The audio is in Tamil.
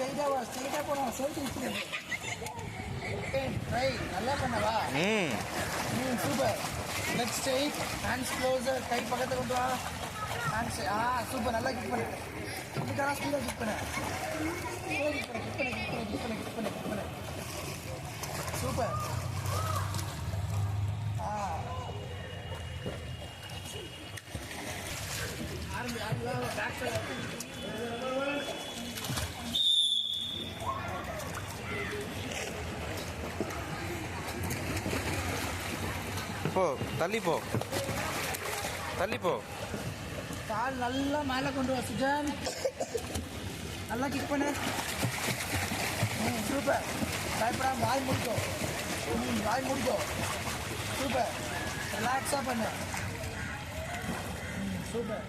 ஸ்ட்ரைட்டாக வா, ஸ்ட்ரைட்டாக போகணும். சொல்லிட்டு இருக்கிறேன். ட்ரை நல்லா பண்ணவா. Super. Leg straight, hands closer, கை பக்கத்தில் கொண்டு வா. Hands super. நல்லா கிக் பண்ணு. இதுக்கான ஸ்பீடாக கிக் பண்ணு. கிக் பண்ணு. சூப்பர். பேக் சைடு போ, தள்ளி போ. கால் நல்லா மேலே கொண்டு வா சுஜன். நல்லா கிக் பண்ணு. சூப்பர். பயப்படாம வாய் முடிக்கோ. சூப்பர். ரிலாக்ஸாக பண்ணு. சூப்பர்.